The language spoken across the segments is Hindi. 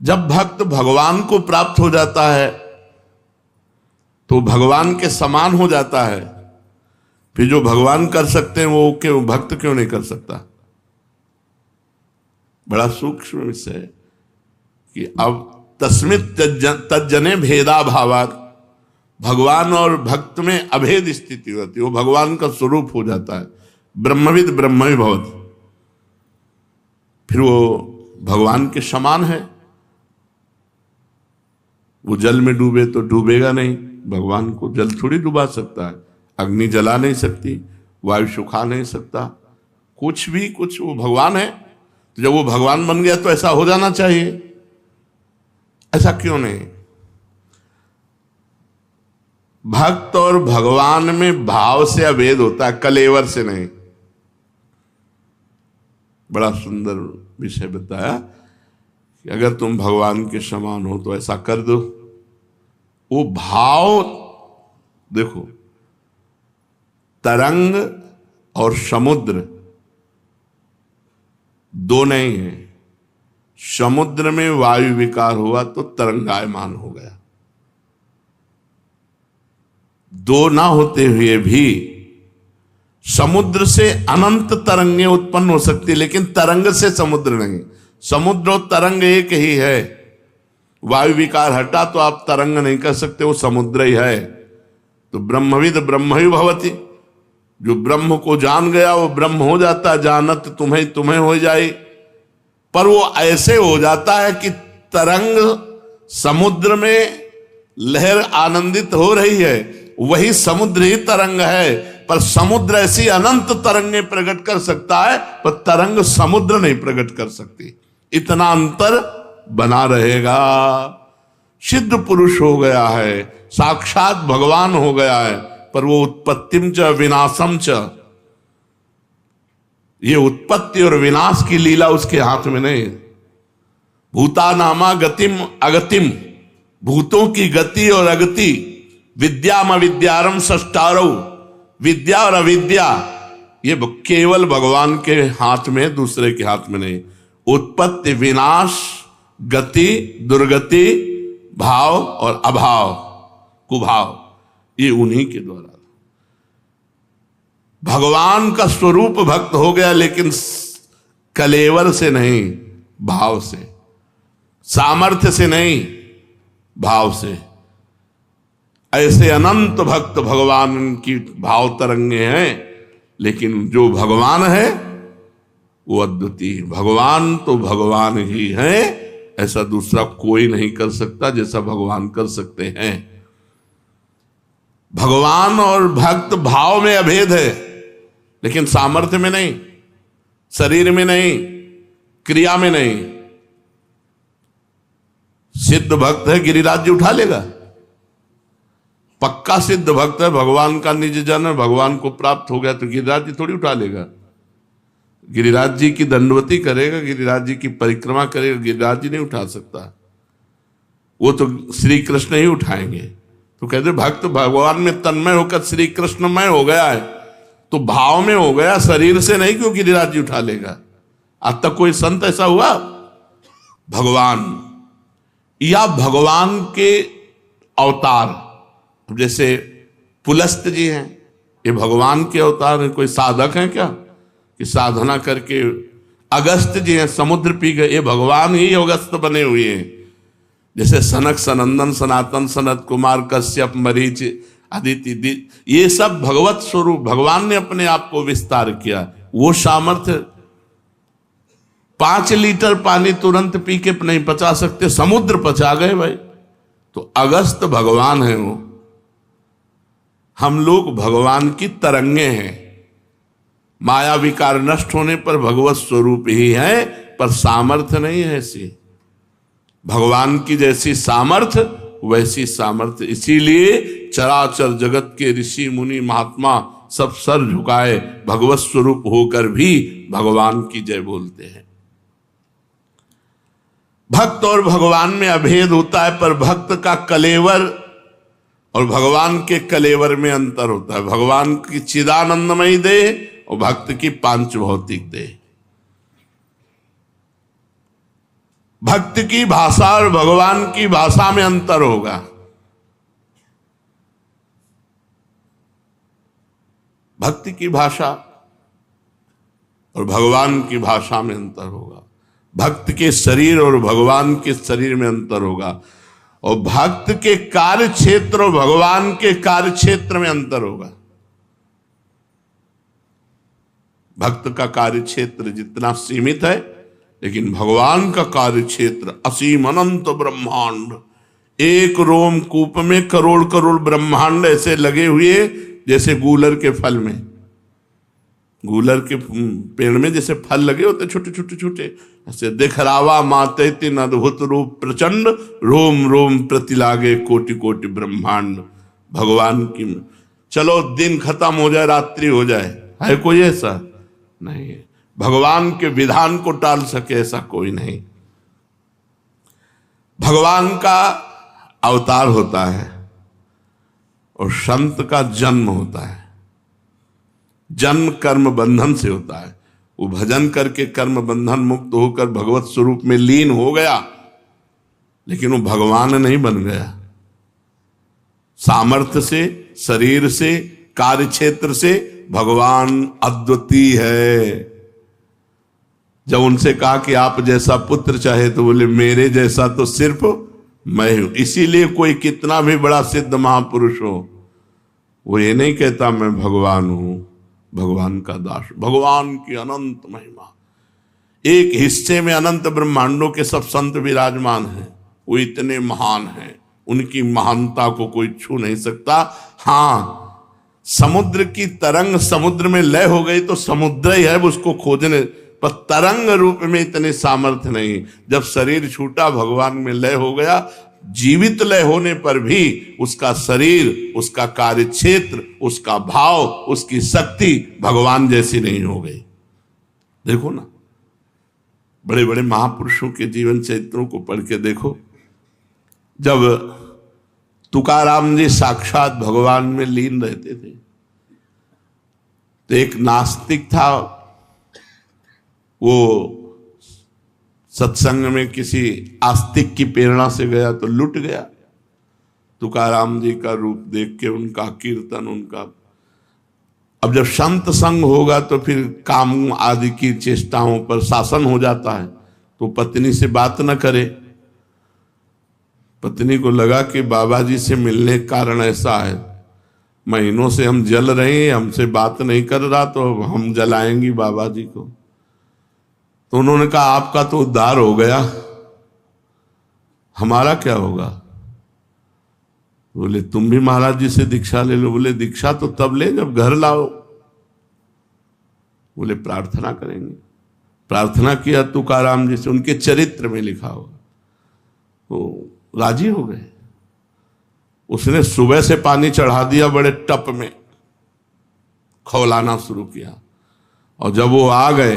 जब भक्त भगवान को प्राप्त हो जाता है तो भगवान के समान हो जाता है। फिर जो भगवान कर सकते हैं वो क्यों भक्त क्यों नहीं कर सकता? बड़ा सूक्ष्म विषय है कि अब तस्मित तज्जने भेदा भावात, भगवान और भक्त में अभेद स्थिति होती है, वो भगवान का स्वरूप हो जाता है। ब्रह्मविद ब्रह्म भवति, फिर वो भगवान के समान है। वो जल में डूबे तो डूबेगा नहीं, भगवान को जल थोड़ी डुबा सकता है, अग्नि जला नहीं सकती, वायु सुखा नहीं सकता, कुछ भी कुछ, वो भगवान है। तो जब वो भगवान बन गया तो ऐसा हो जाना चाहिए, ऐसा क्यों नहीं? भक्त और भगवान में भाव से अभेद होता है, कलेवर से नहीं। बड़ा सुंदर विषय बताया कि अगर तुम भगवान के समान हो तो ऐसा कर दो। वो भाव देखो, तरंग और समुद्र दो नहीं है। समुद्र में वायु विकार हुआ तो तरंगायमान हो गया। दो ना होते हुए भी समुद्र से अनंत तरंगें उत्पन्न हो सकती, लेकिन तरंग से समुद्र नहीं। समुद्र और तरंग एक ही है। वायु विकार हटा तो आप तरंग नहीं कर सकते, वो समुद्र ही है। तो ब्रह्मविद ब्रह्म ही भवति, जो ब्रह्म को जान गया वो ब्रह्म हो जाता, जानत तुम्हें तुम्हें हो जाए। पर वो ऐसे हो जाता है कि तरंग समुद्र में लहर आनंदित हो रही है, वही समुद्र ही तरंग है। पर समुद्र ऐसी अनंत तरंगें प्रकट कर सकता है, पर तरंग समुद्र नहीं प्रकट कर सकती। इतना अंतर बना रहेगा। सिद्ध पुरुष हो गया है, साक्षात भगवान हो गया है, पर वो उत्पत्तिम च विनाशम च, ये उत्पत्ति और विनाश की लीला उसके हाथ में नहीं। भूता नामा गतिम अगतिम, भूतों की गति और अगति, विद्याम अविद्यारम षष्टारौ, विद्या और अविद्या ये केवल भगवान के हाथ में, दूसरे के हाथ में नहीं। उत्पत्ति विनाश, गति दुर्गति, भाव और अभाव कुभाव, ये उन्हीं के द्वारा। भगवान का स्वरूप भक्त हो गया, लेकिन कलेवर से नहीं, भाव से, सामर्थ्य से नहीं, भाव से। ऐसे अनंत भक्त भगवान की भाव तरंगे हैं, लेकिन जो भगवान है वो अद्वितीय। भगवान तो भगवान ही है, ऐसा दूसरा कोई नहीं कर सकता जैसा भगवान कर सकते हैं। भगवान और भक्त भाव में अभेद है, लेकिन सामर्थ्य में नहीं, शरीर में नहीं, क्रिया में नहीं। सिद्ध भक्त है, गिरिराज जी उठा लेगा। पक्का सिद्ध भक्त है, भगवान का निज जन है, भगवान को प्राप्त हो गया तो गिरिराज जी थोड़ी उठा लेगा। गिरिराज जी की दंडवती करेगा, गिरिराज जी की परिक्रमा करेगा, गिरिराज जी नहीं उठा सकता। वो तो श्री कृष्ण ही उठाएंगे। तो कहते भक्त भगवान में तन्मय होकर श्री कृष्णमय हो गया है, तो भाव में हो गया, शरीर से नहीं, क्यों गिरिराज जी उठा लेगा। आज तक कोई संत ऐसा हुआ? भगवान या भगवान के अवतार, जैसे पुलस्त जी हैं, ये भगवान के अवतार हैं। कोई साधक हैं क्या कि साधना करके? अगस्त जी हैं, समुद्र पी गए, ये भगवान ही अगस्त बने हुए हैं। जैसे सनक सनंदन सनातन सनत कुमार कश्यप मरीच अदिति, ये सब भगवत स्वरूप, भगवान ने अपने आप को विस्तार किया। वो सामर्थ्य 5 लीटर पानी तुरंत पी के नहीं पचा सकते, समुद्र पचा गए भाई। तो अगस्त भगवान है वो। हम लोग भगवान की तरंगे हैं। माया विकार नष्ट होने पर भगवत स्वरूप ही है, पर सामर्थ्य नहीं है ऐसी। भगवान की जैसी सामर्थ्य वैसी सामर्थ्य, इसीलिए चराचर जगत के ऋषि मुनि महात्मा सब सर झुकाए भगवत स्वरूप होकर भी भगवान की जय बोलते हैं। भक्त और भगवान में अभेद होता है, पर भक्त का कलेवर और भगवान के कलेवर में अंतर होता है। भगवान की चिदानंदमयी देह और भक्त की पांच भौतिक देह। भक्त की भाषा और भगवान की भाषा में अंतर होगा। भक्ति की भाषा और भगवान की भाषा में अंतर होगा। भक्त के शरीर और भगवान के शरीर में अंतर होगा, और भक्त के कार्य क्षेत्र और भगवान के कार्य क्षेत्र में अंतर होगा। भक्त का कार्य क्षेत्र जितना सीमित है, लेकिन भगवान का कार्य क्षेत्र असीम अनंत ब्रह्मांड। एक रोमकूप में करोड़ करोड़ ब्रह्मांड ऐसे लगे हुए, जैसे गूलर के फल में, गूलर के पेड़ में जैसे फल लगे होते छोटे छोटे छोटे, ऐसे दिखरावा माते तीन अद्भुत रूप प्रचंड, रोम रोम प्रति लागे कोटि कोटि ब्रह्मांड। भगवान की, चलो दिन खत्म हो जाए, रात्रि हो जाए, है कोई ऐसा नहीं है। भगवान के विधान को टाल सके ऐसा कोई नहीं। भगवान का अवतार होता है और संत का जन्म होता है। जन्म कर्म बंधन से होता है। वो भजन करके कर्म बंधन मुक्त होकर भगवत स्वरूप में लीन हो गया, लेकिन वो भगवान नहीं बन गया। सामर्थ्य से, शरीर से, कार्य क्षेत्र से भगवान अद्वितीय है। जब उनसे कहा कि आप जैसा पुत्र चाहे, तो बोले मेरे जैसा तो सिर्फ मैं हूं। इसीलिए कोई कितना भी बड़ा सिद्ध महापुरुष हो, वो ये नहीं कहता मैं भगवान हूं, भगवान का दास। भगवान की अनंत महिमा, एक हिस्से में अनंत ब्रह्मांडों के सब संत विराजमान हैं। वो इतने महान हैं, उनकी महानता को कोई छू नहीं सकता। हाँ, समुद्र की तरंग समुद्र में लय हो गई तो समुद्र ही है, उसको खोजने, पर तरंग रूप में इतने सामर्थ्य नहीं। जब शरीर छूटा, भगवान में लय हो गया। जीवित लय होने पर भी उसका शरीर, उसका कार्य क्षेत्र, उसका भाव, उसकी शक्ति भगवान जैसी नहीं हो गई। देखो ना, बड़े बड़े महापुरुषों के जीवन चरित्रों को पढ़ के देखो। जब तुकाराम जी साक्षात भगवान में लीन रहते थे, तो एक नास्तिक था, वो सत्संग में किसी आस्तिक की प्रेरणा से गया तो लुट गया। तुकाराम जी का रूप देख के, उनका कीर्तन, उनका। अब जब संत संग होगा तो फिर काम आदि की चेष्टाओं पर शासन हो जाता है, तो पत्नी से बात न करे। पत्नी को लगा कि बाबा जी से मिलने का कारण ऐसा है, महीनों से हम जल रहे हैं, हमसे बात नहीं कर रहा, तो हम जलाएंगी बाबा जी को। तो उन्होंने कहा आपका तो उद्धार हो गया, हमारा क्या होगा? बोले तुम भी महाराज जी से दीक्षा ले लो। बोले दीक्षा तो तब ले जब घर लाओ। बोले प्रार्थना करेंगे। प्रार्थना किया तुकाराम जी से, उनके चरित्र में लिखा होगा, तो राजी हो गए। उसने सुबह से पानी चढ़ा दिया बड़े टप में, खौलाना शुरू किया, और जब वो आ गए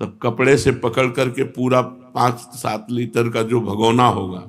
तब कपड़े से पकड़ करके पूरा 5-7 लीटर का जो भगोना होगा,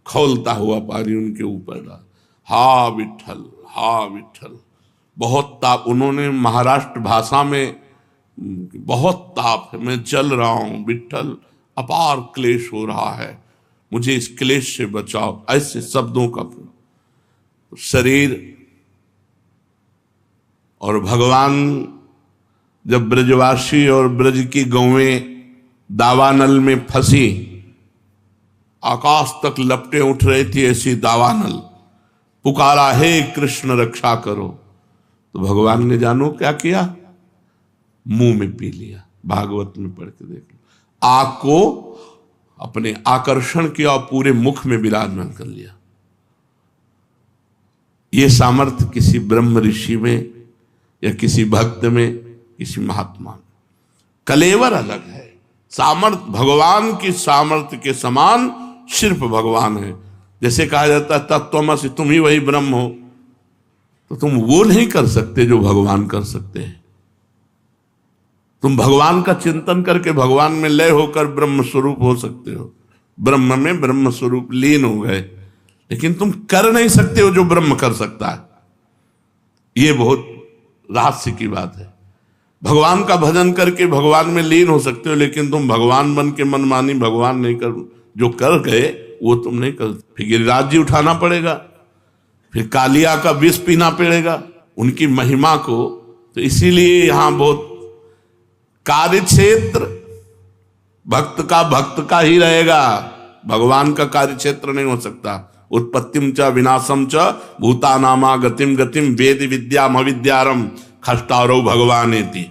खौलता हुआ पानी उनके ऊपर डाल। हा विठल, हा विठल। बहुत ताप, उन्होंने महाराष्ट्र भाषा में, बहुत ताप है, मैं जल रहा हूं विठल, अपार क्लेश हो रहा है, मुझे इस क्लेश से बचाओ। ऐसे शब्दों का शरीर। और भगवान जब ब्रजवासी और ब्रज की गौएं दावानल में फंसी, आकाश तक लपटे उठ रही थी ऐसी दावानल, पुकारा हे कृष्ण रक्षा करो, तो भगवान ने जानो क्या किया, मुंह में पी लिया। भागवत में पढ़ के देख लो। आग को अपने आकर्षण किया और पूरे मुख में विराजमान कर लिया। यह सामर्थ्य किसी ब्रह्म ऋषि में या किसी भक्त में, किसी महात्मा में। कलेवर अलग है, सामर्थ्य भगवान की सामर्थ्य के समान सिर्फ भगवान है। जैसे कहा जाता है तत्त्वमसि, तुम ही वही ब्रह्म हो, तो तुम वो नहीं कर सकते जो भगवान कर सकते हैं। तुम भगवान का चिंतन करके भगवान में लय होकर ब्रह्म स्वरूप हो सकते हो, ब्रह्म में ब्रह्म स्वरूप लीन हो गए, लेकिन तुम कर नहीं सकते हो जो ब्रह्म कर सकता है। ये बहुत रहस्य की बात है। भगवान का भजन करके भगवान में लीन हो सकते हो, लेकिन तुम भगवान बन के मनमानी भगवान नहीं कर, जो कर गए वो तुम नहीं कर। फिर गिरिराज जी उठाना पड़ेगा, फिर कालिया का विष पीना पड़ेगा उनकी महिमा को। तो इसीलिए यहां बहुत कार्य क्षेत्र भक्त का ही रहेगा, भगवान का कार्य क्षेत्र नहीं हो सकता। उत्पत्तिम च विनाशम च भूतानामा गतिम गतिम वेद विद्याम अविद्यारम खष्टारो भगवानेति।